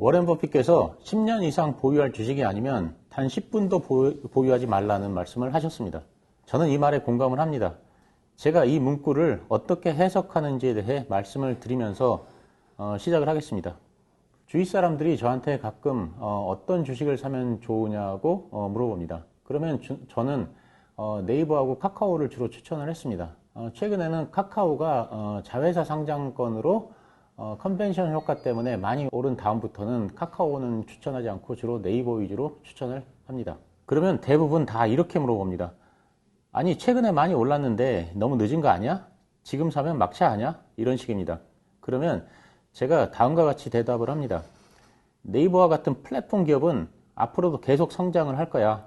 워렌 버핏께서 10년 이상 보유할 주식이 아니면 단 10분도 보유하지 말라는 말씀을 하셨습니다. 저는 이 말에 공감을 합니다. 제가 이 문구를 어떻게 해석하는지에 대해 말씀을 드리면서 시작을 하겠습니다. 주위 사람들이 저한테 가끔 어떤 주식을 사면 좋으냐고 물어봅니다. 그러면 저는 네이버하고 카카오를 주로 추천을 했습니다. 최근에는 카카오가 자회사 상장권으로 컨벤션 효과 때문에 많이 오른 다음부터는 카카오는 추천하지 않고 주로 네이버 위주로 추천을 합니다. 그러면 대부분 다 이렇게 물어봅니다. 아니 최근에 많이 올랐는데 너무 늦은 거 아니야? 지금 사면 막차 아니야? 이런 식입니다. 그러면 제가 다음과 같이 대답을 합니다. 네이버와 같은 플랫폼 기업은 앞으로도 계속 성장을 할 거야.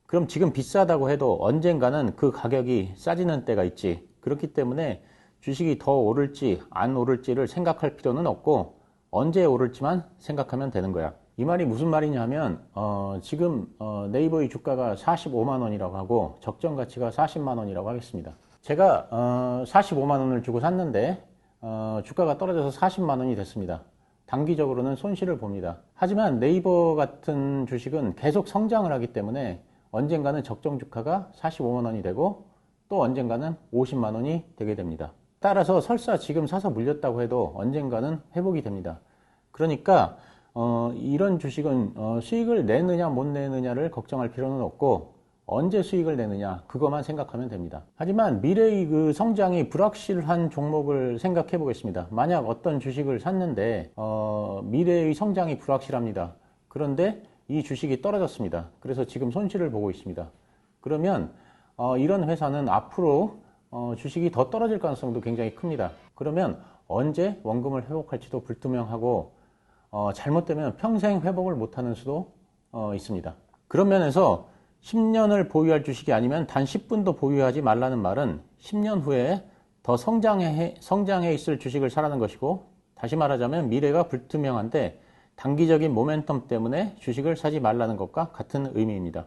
그럼 지금 비싸다고 해도 언젠가는 그 가격이 싸지는 때가 있지. 그렇기 때문에 주식이 더 오를지 안 오를지를 생각할 필요는 없고 언제 오를지만 생각하면 되는 거야. 이 말이 무슨 말이냐면 지금 네이버의 주가가 45만 원이라고 하고 적정 가치가 40만 원이라고 하겠습니다. 제가 45만 원을 주고 샀는데 주가가 떨어져서 40만 원이 됐습니다. 단기적으로는 손실을 봅니다. 하지만 네이버 같은 주식은 계속 성장을 하기 때문에 언젠가는 적정 주가가 45만 원이 되고 또 언젠가는 50만 원이 되게 됩니다. 따라서 설사 지금 사서 물렸다고 해도 언젠가는 회복이 됩니다. 그러니까 이런 주식은 수익을 내느냐 못 내느냐를 걱정할 필요는 없고 언제 수익을 내느냐 그것만 생각하면 됩니다. 하지만 미래의 그 성장이 불확실한 종목을 생각해 보겠습니다. 만약 어떤 주식을 샀는데 미래의 성장이 불확실합니다. 그런데 이 주식이 떨어졌습니다. 그래서 지금 손실을 보고 있습니다. 그러면 이런 회사는 앞으로 주식이 더 떨어질 가능성도 굉장히 큽니다. 그러면 언제 원금을 회복할지도 불투명하고 잘못되면 평생 회복을 못하는 수도 있습니다. 그런 면에서 10년을 보유할 주식이 아니면 단 10분도 보유하지 말라는 말은 10년 후에 더 성장해 있을 주식을 사라는 것이고, 다시 말하자면 미래가 불투명한데 단기적인 모멘텀 때문에 주식을 사지 말라는 것과 같은 의미입니다.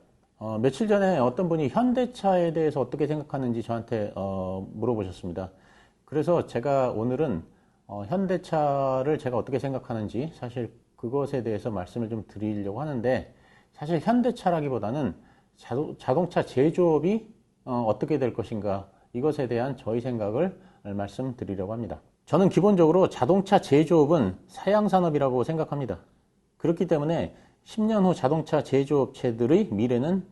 며칠 전에 어떤 분이 현대차에 대해서 어떻게 생각하는지 저한테 물어보셨습니다. 그래서 제가 오늘은 현대차를 제가 어떻게 생각하는지 사실 그것에 대해서 말씀을 좀 드리려고 하는데, 사실 현대차라기보다는 자동차 제조업이 어떻게 될 것인가, 이것에 대한 저희 생각을 말씀드리려고 합니다. 저는 기본적으로 자동차 제조업은 사양산업이라고 생각합니다. 그렇기 때문에 10년 후 자동차 제조업체들의 미래는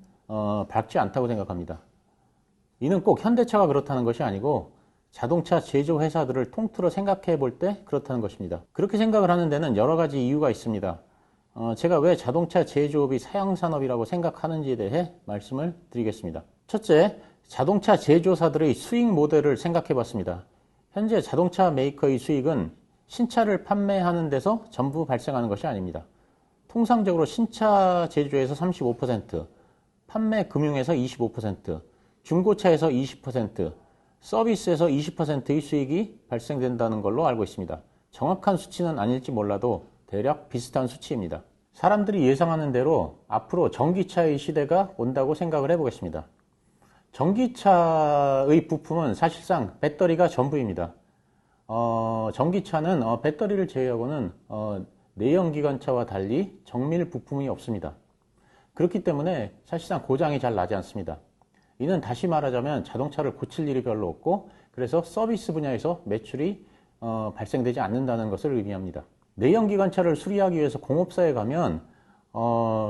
밝지 않다고 생각합니다. 이는 꼭 현대차가 그렇다는 것이 아니고 자동차 제조 회사들을 통틀어 생각해 볼 때 그렇다는 것입니다. 그렇게 생각을 하는 데는 여러 가지 이유가 있습니다. 제가 왜 자동차 제조업이 사양산업이라고 생각하는지에 대해 말씀을 드리겠습니다. 첫째, 자동차 제조사들의 수익 모델을 생각해 봤습니다. 현재 자동차 메이커의 수익은 신차를 판매하는 데서 전부 발생하는 것이 아닙니다. 통상적으로 신차 제조에서 35%, 판매 금융에서 25%, 중고차에서 20%, 서비스에서 20%의 수익이 발생된다는 걸로 알고 있습니다. 정확한 수치는 아닐지 몰라도 대략 비슷한 수치입니다. 사람들이 예상하는 대로 앞으로 전기차의 시대가 온다고 생각을 해보겠습니다. 전기차의 부품은 사실상 배터리가 전부입니다. 전기차는 배터리를 제외하고는 내연기관차와 달리 정밀 부품이 없습니다. 그렇기 때문에 사실상 고장이 잘 나지 않습니다. 이는 다시 말하자면 자동차를 고칠 일이 별로 없고, 그래서 서비스 분야에서 매출이 발생되지 않는다는 것을 의미합니다. 내연기관차를 수리하기 위해서 공업사에 가면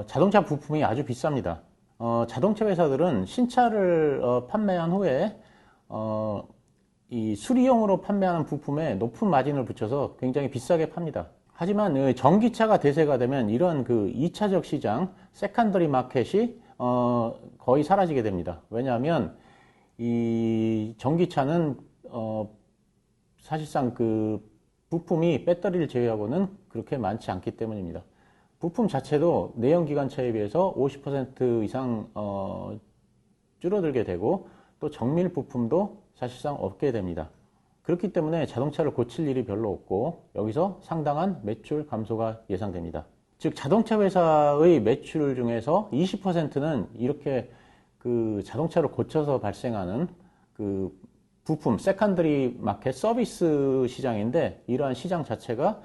자동차 부품이 아주 비쌉니다. 자동차 회사들은 신차를 판매한 후에 이 수리용으로 판매하는 부품에 높은 마진을 붙여서 굉장히 비싸게 팝니다. 하지만 전기차가 대세가 되면 이런 그 2차적 시장, 세컨더리 마켓이 거의 사라지게 됩니다. 왜냐하면 이 전기차는 사실상 그 부품이 배터리를 제외하고는 그렇게 많지 않기 때문입니다. 부품 자체도 내연기관차에 비해서 50% 이상 줄어들게 되고, 또 정밀 부품도 사실상 없게 됩니다. 그렇기 때문에 자동차를 고칠 일이 별로 없고 여기서 상당한 매출 감소가 예상됩니다. 즉 자동차 회사의 매출 중에서 20%는 이렇게 그 자동차를 고쳐서 발생하는 그 부품, 세컨더리 마켓 서비스 시장인데, 이러한 시장 자체가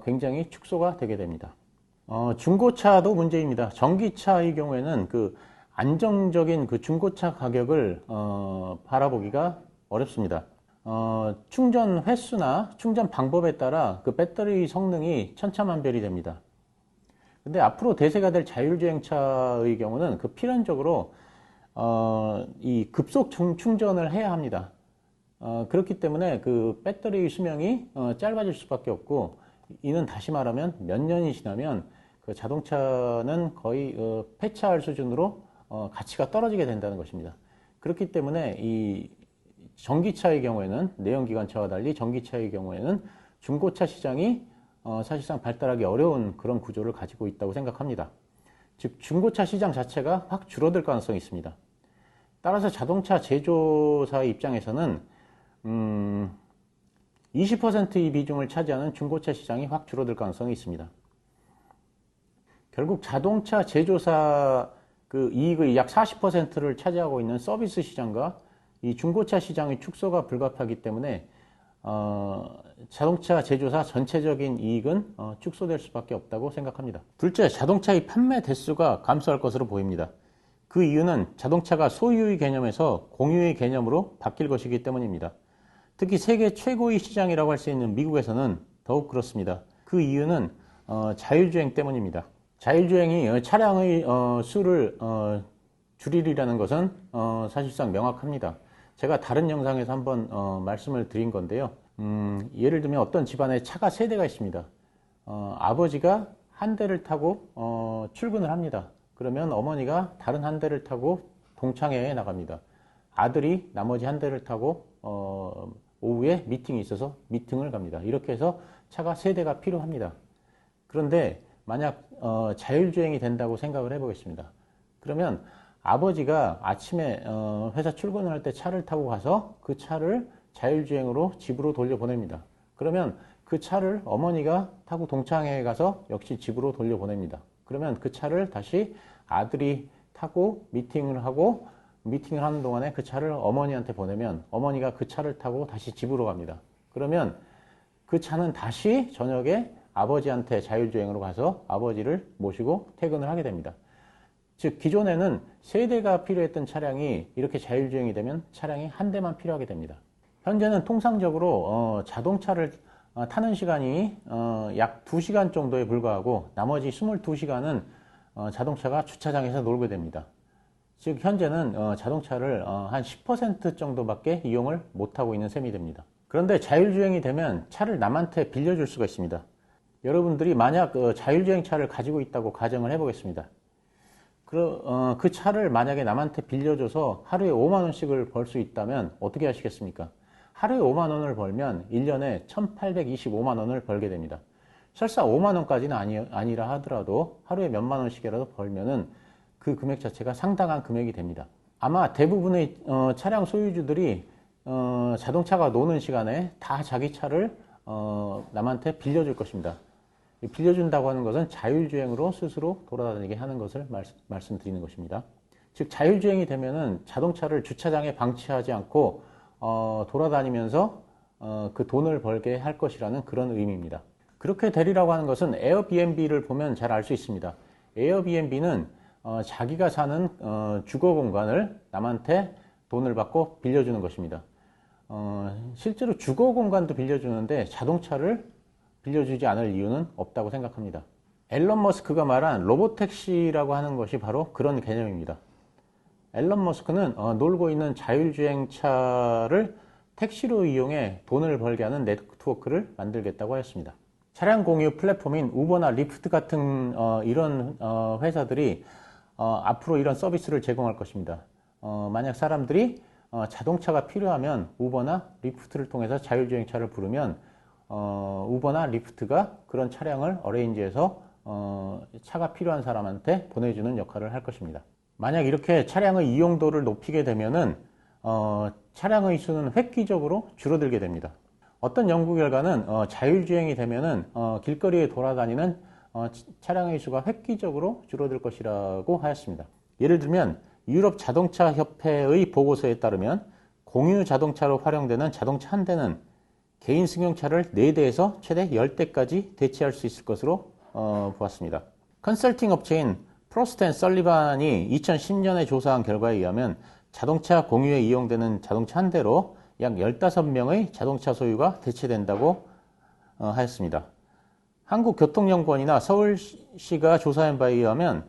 굉장히 축소가 되게 됩니다. 중고차도 문제입니다. 전기차의 경우에는 그 안정적인 그 중고차 가격을 바라보기가 어렵습니다. 충전 횟수나 충전 방법에 따라 그 배터리 성능이 천차만별이 됩니다. 근데 앞으로 대세가 될 자율주행차의 경우는 그 필연적으로 이 급속 충전을 해야 합니다. 그렇기 때문에 그 배터리 수명이 짧아질 수밖에 없고, 이는 다시 말하면 몇 년이 지나면 그 자동차는 거의 폐차할 수준으로 가치가 떨어지게 된다는 것입니다. 그렇기 때문에 이 전기차의 경우에는, 내연기관차와 달리 전기차의 경우에는 중고차 시장이 사실상 발달하기 어려운 그런 구조를 가지고 있다고 생각합니다. 즉 중고차 시장 자체가 확 줄어들 가능성이 있습니다. 따라서 자동차 제조사의 입장에서는 20%의 비중을 차지하는 중고차 시장이 확 줄어들 가능성이 있습니다. 결국 자동차 제조사 그 이익의 약 40%를 차지하고 있는 서비스 시장과 이 중고차 시장의 축소가 불가피하기 때문에 자동차 제조사 전체적인 이익은 축소될 수밖에 없다고 생각합니다. 둘째, 자동차의 판매 대수가 감소할 것으로 보입니다. 그 이유는 자동차가 소유의 개념에서 공유의 개념으로 바뀔 것이기 때문입니다. 특히 세계 최고의 시장이라고 할 수 있는 미국에서는 더욱 그렇습니다. 그 이유는 자율주행 때문입니다. 자율주행이 차량의 수를 줄이리라는 것은 사실상 명확합니다. 제가 다른 영상에서 한번 말씀을 드린 건데요. 예를 들면 어떤 집안에 차가 세 대가 있습니다. 아버지가 한 대를 타고 출근을 합니다. 그러면 어머니가 다른 한 대를 타고 동창회에 나갑니다. 아들이 나머지 한 대를 타고 오후에 미팅이 있어서 미팅을 갑니다. 이렇게 해서 차가 세 대가 필요합니다. 그런데 만약 자율주행이 된다고 생각을 해보겠습니다. 그러면 아버지가 아침에 회사 출근을 할 때 차를 타고 가서 그 차를 자율주행으로 집으로 돌려보냅니다. 그러면 그 차를 어머니가 타고 동창회에 가서 역시 집으로 돌려보냅니다. 그러면 그 차를 다시 아들이 타고 미팅을 하고, 미팅을 하는 동안에 그 차를 어머니한테 보내면 어머니가 그 차를 타고 다시 집으로 갑니다. 그러면 그 차는 다시 저녁에 아버지한테 자율주행으로 가서 아버지를 모시고 퇴근을 하게 됩니다. 즉 기존에는 세 대가 필요했던 차량이 이렇게 자율주행이 되면 차량이 한 대만 필요하게 됩니다. 현재는 통상적으로 자동차를 타는 시간이 약 2시간 정도에 불과하고 나머지 22시간은 자동차가 주차장에서 놀게 됩니다. 즉 현재는 자동차를 한 10% 정도밖에 이용을 못하고 있는 셈이 됩니다. 그런데 자율주행이 되면 차를 남한테 빌려줄 수가 있습니다. 여러분들이 만약 자율주행 차를 가지고 있다고 가정을 해보겠습니다. 그 차를 만약에 남한테 빌려줘서 하루에 5만 원씩을 벌 수 있다면 어떻게 하시겠습니까? 하루에 5만 원을 벌면 1년에 1825만 원을 벌게 됩니다. 설사 5만 원까지는 아니라 하더라도 하루에 몇만 원씩이라도 벌면은 그 금액 자체가 상당한 금액이 됩니다. 아마 대부분의 차량 소유주들이 자동차가 노는 시간에 다 자기 차를 남한테 빌려줄 것입니다. 빌려준다고 하는 것은 자율주행으로 스스로 돌아다니게 하는 것을 말씀드리는 것입니다. 즉 자율주행이 되면은 자동차를 주차장에 방치하지 않고 돌아다니면서 그 돈을 벌게 할 것이라는 그런 의미입니다. 그렇게 되리라고 하는 것은 에어비앤비를 보면 잘 알 수 있습니다. 에어비앤비는 자기가 사는 주거 공간을 남한테 돈을 받고 빌려주는 것입니다. 실제로 주거 공간도 빌려주는데 자동차를 빌려주지 않을 이유는 없다고 생각합니다. 앨런 머스크가 말한 로보택시라고 하는 것이 바로 그런 개념입니다. 앨런 머스크는 놀고 있는 자율주행차를 택시로 이용해 돈을 벌게 하는 네트워크를 만들겠다고 하였습니다. 차량 공유 플랫폼인 우버나 리프트 같은 이런 회사들이 앞으로 이런 서비스를 제공할 것입니다. 만약 사람들이 자동차가 필요하면 우버나 리프트를 통해서 자율주행차를 부르면 우버나 리프트가 그런 차량을 어레인지해서 차가 필요한 사람한테 보내주는 역할을 할 것입니다. 만약 이렇게 차량의 이용도를 높이게 되면은 차량의 수는 획기적으로 줄어들게 됩니다. 어떤 연구 결과는 자율주행이 되면은 길거리에 돌아다니는 차량의 수가 획기적으로 줄어들 것이라고 하였습니다. 예를 들면 유럽 자동차 협회의 보고서에 따르면 공유 자동차로 활용되는 자동차 한 대는 개인 승용차를 4대에서 최대 10대까지 대체할 수 있을 것으로 보았습니다. 컨설팅 업체인 프로스트 앤 설리반이 2010년에 조사한 결과에 의하면 자동차 공유에 이용되는 자동차 한 대로 약 15명의 자동차 소유가 대체된다고 하였습니다. 한국교통연구원이나 서울시가 조사한 바에 의하면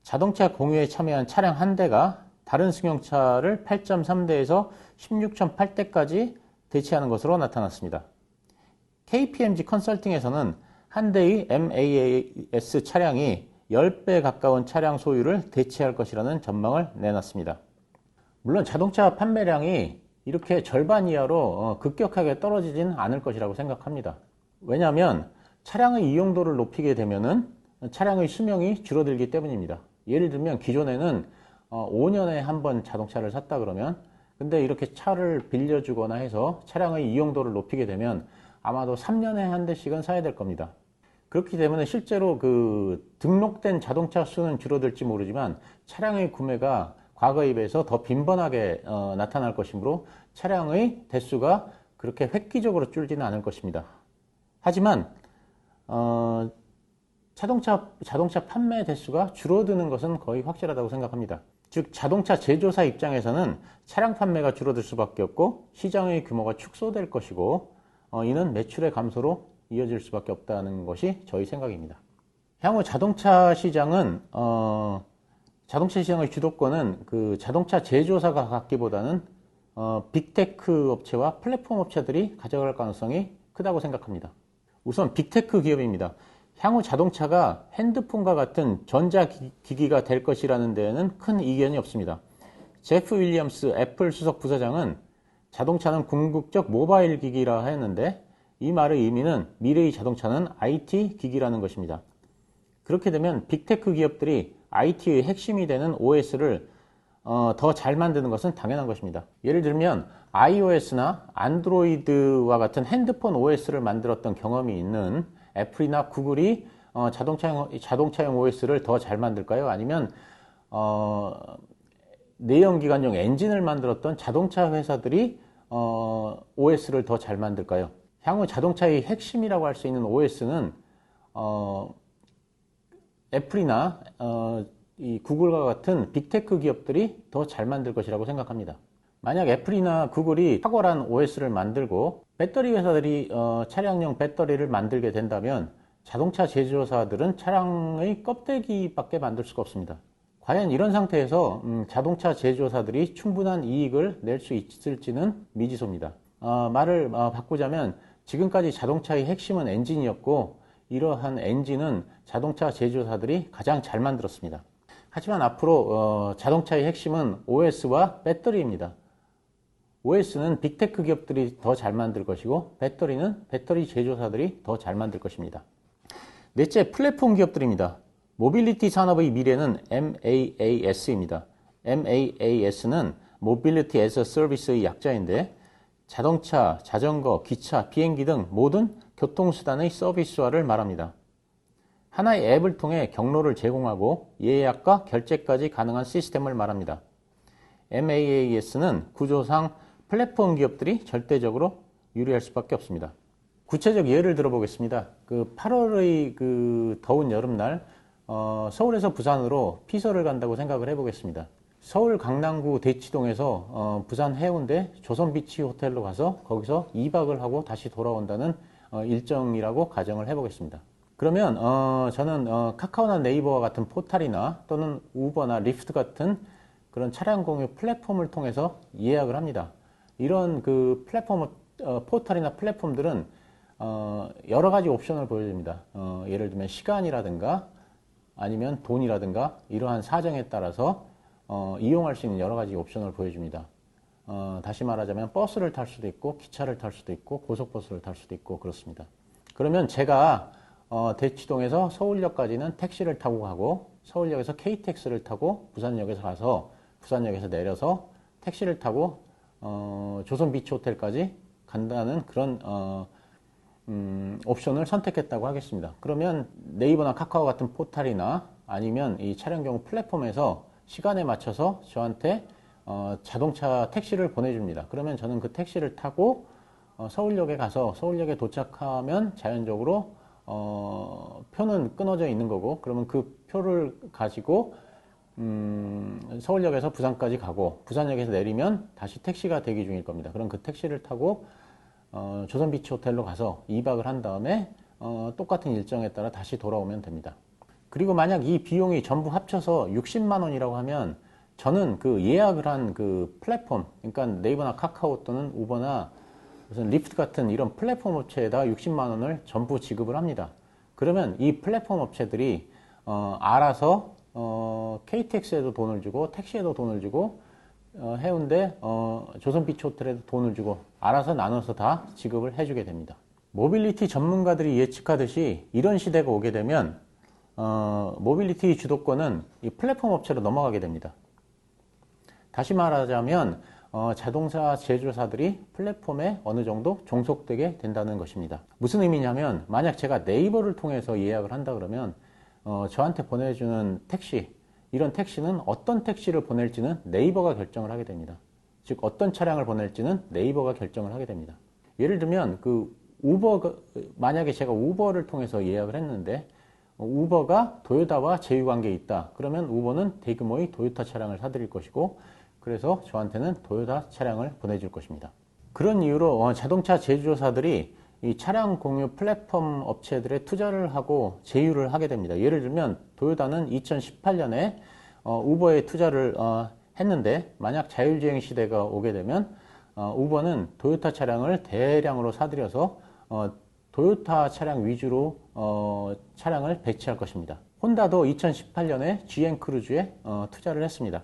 자동차 공유에 참여한 차량 한 대가 다른 승용차를 8.3대에서 16.8대까지 대체하는 것으로 나타났습니다. KPMG 컨설팅에서는 한 대의 MAS 차량이 10배 가까운 차량 소유를 대체할 것이라는 전망을 내놨습니다. 물론 자동차 판매량이 이렇게 절반 이하로 급격하게 떨어지진 않을 것이라고 생각합니다. 왜냐하면 차량의 이용도를 높이게 되면은 차량의 수명이 줄어들기 때문입니다. 예를 들면 기존에는 5년에 한 번 자동차를 샀다 그러면, 근데 이렇게 차를 빌려주거나 해서 차량의 이용도를 높이게 되면 아마도 3년에 한 대씩은 사야 될 겁니다. 그렇기 때문에 실제로 그 등록된 자동차 수는 줄어들지 모르지만 차량의 구매가 과거에 비해서 더 빈번하게 나타날 것이므로 차량의 대수가 그렇게 획기적으로 줄지는 않을 것입니다. 하지만 자동차 판매 대수가 줄어드는 것은 거의 확실하다고 생각합니다. 즉 자동차 제조사 입장에서는 차량 판매가 줄어들 수밖에 없고 시장의 규모가 축소될 것이고 이는 매출의 감소로 이어질 수밖에 없다는 것이 저희 생각입니다. 향후 자동차 시장은 자동차 시장의 주도권은 그 자동차 제조사가 갖기보다는 빅테크 업체와 플랫폼 업체들이 가져갈 가능성이 크다고 생각합니다. 우선 빅테크 기업입니다. 향후 자동차가 핸드폰과 같은 전자기기가 될 것이라는 데에는 큰 이견이 없습니다. 제프 윌리엄스 애플 수석 부사장은 자동차는 궁극적 모바일 기기라 하였는데 이 말의 의미는 미래의 자동차는 IT 기기라는 것입니다. 그렇게 되면 빅테크 기업들이 IT의 핵심이 되는 OS를 더 잘 만드는 것은 당연한 것입니다. 예를 들면 iOS나 안드로이드와 같은 핸드폰 OS를 만들었던 경험이 있는 애플이나 구글이 자동차용 OS를 더 잘 만들까요? 아니면 내연기관용 엔진을 만들었던 자동차 회사들이 OS를 더 잘 만들까요? 향후 자동차의 핵심이라고 할 수 있는 OS는 애플이나 이 구글과 같은 빅테크 기업들이 더 잘 만들 것이라고 생각합니다. 만약 애플이나 구글이 탁월한 OS를 만들고 배터리 회사들이 차량용 배터리를 만들게 된다면 자동차 제조사들은 차량의 껍데기밖에 만들 수가 없습니다. 과연 이런 상태에서 자동차 제조사들이 충분한 이익을 낼 수 있을지는 미지수입니다. 말을 바꾸자면 지금까지 자동차의 핵심은 엔진이었고 이러한 엔진은 자동차 제조사들이 가장 잘 만들었습니다. 하지만 앞으로 자동차의 핵심은 OS와 배터리입니다. OS는 빅테크 기업들이 더 잘 만들 것이고 배터리는 배터리 제조사들이 더 잘 만들 것입니다. 넷째, 플랫폼 기업들입니다. 모빌리티 산업의 미래는 MAAS입니다. MAAS는 Mobility as a Service의 약자인데 자동차, 자전거, 기차, 비행기 등 모든 교통수단의 서비스화를 말합니다. 하나의 앱을 통해 경로를 제공하고 예약과 결제까지 가능한 시스템을 말합니다. MAAS는 구조상 플랫폼 기업들이 절대적으로 유리할 수밖에 없습니다. 구체적 예를 들어보겠습니다. 8월의 더운 여름날 서울에서 부산으로 피서를 간다고 생각을 해보겠습니다. 서울 강남구 대치동에서 부산 해운대 조선비치 호텔로 가서 거기서 2박을 하고 다시 돌아온다는 일정이라고 가정을 해보겠습니다. 그러면 저는 카카오나 네이버와 같은 포탈이나 또는 우버나 리프트 같은 그런 차량 공유 플랫폼을 통해서 예약을 합니다. 이런 그 플랫폼 포탈이나 플랫폼들은 여러 가지 옵션을 보여줍니다. 예를 들면 시간이라든가 아니면 돈이라든가 이러한 사정에 따라서 이용할 수 있는 여러 가지 옵션을 보여줍니다. 다시 말하자면 버스를 탈 수도 있고 기차를 탈 수도 있고 고속버스를 탈 수도 있고 그렇습니다. 그러면 제가 대치동에서 서울역까지는 택시를 타고 가고 서울역에서 KTX를 타고 부산역에서 가서 부산역에서 내려서 택시를 타고 조선비치 호텔까지 간다는 그런 옵션을 선택했다고 하겠습니다. 그러면 네이버나 카카오 같은 포탈이나 아니면 이 차량 경우 플랫폼에서 시간에 맞춰서 저한테 자동차 택시를 보내줍니다. 그러면 저는 그 택시를 타고 서울역에 가서 서울역에 도착하면 자연적으로 표는 끊어져 있는 거고, 그러면 그 표를 가지고 서울역에서 부산까지 가고 부산역에서 내리면 다시 택시가 대기 중일 겁니다. 그럼 그 택시를 타고 조선비치 호텔로 가서 2박을 한 다음에 똑같은 일정에 따라 다시 돌아오면 됩니다. 그리고 만약 이 비용이 전부 합쳐서 60만 원이라고 하면 저는 그 예약을 한 그 플랫폼, 그러니까 네이버나 카카오 또는 우버나 무슨 리프트 같은 이런 플랫폼 업체에다 60만 원을 전부 지급을 합니다. 그러면 이 플랫폼 업체들이 알아서 KTX에도 돈을 주고 택시에도 돈을 주고 해운대 조선비치 호텔에도 돈을 주고 알아서 나눠서 다 지급을 해주게 됩니다. 모빌리티 전문가들이 예측하듯이 이런 시대가 오게 되면 모빌리티 주도권은 이 플랫폼 업체로 넘어가게 됩니다. 다시 말하자면 자동차 제조사들이 플랫폼에 어느 정도 종속되게 된다는 것입니다. 무슨 의미냐면 만약 제가 네이버를 통해서 예약을 한다 그러면 저한테 보내주는 택시, 이런 택시는 어떤 택시를 보낼지는 네이버가 결정을 하게 됩니다. 즉 어떤 차량을 보낼지는 네이버가 결정을 하게 됩니다. 예를 들면 그 우버가, 만약에 제가 우버를 통해서 예약을 했는데 우버가 도요타와 제휴관계에 있다. 그러면 우버는 대규모의 도요타 차량을 사드릴 것이고, 그래서 저한테는 도요타 차량을 보내줄 것입니다. 그런 이유로 자동차 제조사들이 이 차량 공유 플랫폼 업체들에 투자를 하고 제휴를 하게 됩니다. 예를 들면 도요타는 2018년에 우버에 투자를 했는데 만약 자율주행 시대가 오게 되면 우버는 도요타 차량을 대량으로 사들여서 도요타 차량 위주로 차량을 배치할 것입니다. 혼다도 2018년에 GM 크루즈에 투자를 했습니다.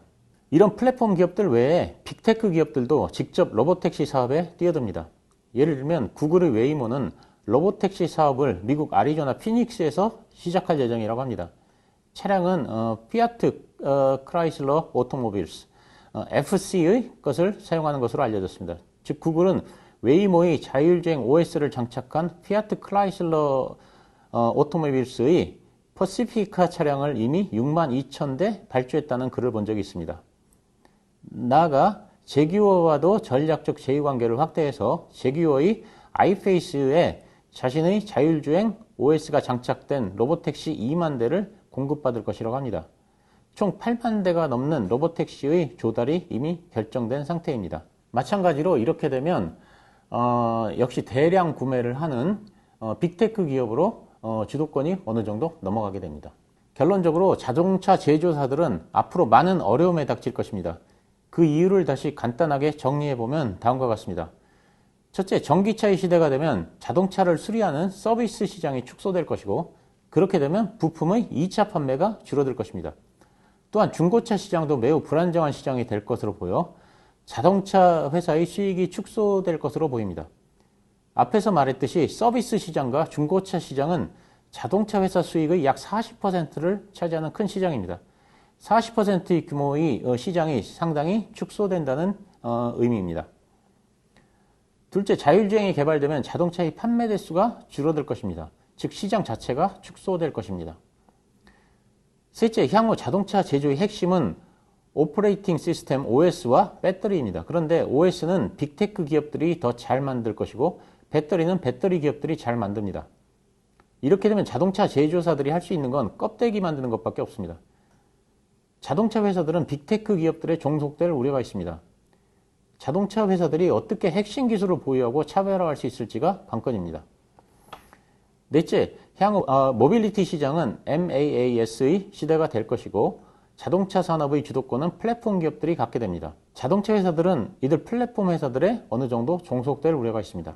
이런 플랫폼 기업들 외에 빅테크 기업들도 직접 로보택시 사업에 뛰어듭니다. 예를 들면 구글의 웨이모는 로보택시 사업을 미국 아리조나 피닉스에서 시작할 예정이라고 합니다. 차량은 피아트 크라이슬러 오토모빌스 FC의 것을 사용하는 것으로 알려졌습니다. 즉 구글은 웨이모의 자율주행 OS를 장착한 피아트 크라이슬러 오토모빌스의 퍼시피카 차량을 이미 62,000대 발주했다는 글을 본 적이 있습니다. 나아가 제규어와도 전략적 제휴관계를 확대해서 제규어의 아이페이스에 자신의 자율주행 OS가 장착된 로보택시 2만 대를 공급받을 것이라고 합니다. 총 8만 대가 넘는 로보택시의 조달이 이미 결정된 상태입니다. 마찬가지로 이렇게 되면 역시 대량 구매를 하는 빅테크 기업으로 주도권이 어느 정도 넘어가게 됩니다. 결론적으로 자동차 제조사들은 앞으로 많은 어려움에 닥칠 것입니다. 그 이유를 다시 간단하게 정리해보면 다음과 같습니다. 첫째, 전기차의 시대가 되면 자동차를 수리하는 서비스 시장이 축소될 것이고, 그렇게 되면 부품의 2차 판매가 줄어들 것입니다. 또한 중고차 시장도 매우 불안정한 시장이 될 것으로 보여 자동차 회사의 수익이 축소될 것으로 보입니다. 앞에서 말했듯이 서비스 시장과 중고차 시장은 자동차 회사 수익의 약 40%를 차지하는 큰 시장입니다. 40%의 규모의 시장이 상당히 축소된다는 의미입니다. 둘째, 자율주행이 개발되면 자동차의 판매 대수가 줄어들 것입니다. 즉 시장 자체가 축소될 것입니다. 셋째, 향후 자동차 제조의 핵심은 오퍼레이팅 시스템 OS와 배터리입니다. 그런데 OS는 빅테크 기업들이 더 잘 만들 것이고 배터리는 배터리 기업들이 잘 만듭니다. 이렇게 되면 자동차 제조사들이 할 수 있는 건 껍데기 만드는 것밖에 없습니다. 자동차 회사들은 빅테크 기업들에 종속될 우려가 있습니다. 자동차 회사들이 어떻게 핵심 기술을 보유하고 차별화할 수 있을지가 관건입니다. 넷째, 향후 모빌리티 시장은 MAAS의 시대가 될 것이고 자동차 산업의 주도권은 플랫폼 기업들이 갖게 됩니다. 자동차 회사들은 이들 플랫폼 회사들에 어느 정도 종속될 우려가 있습니다.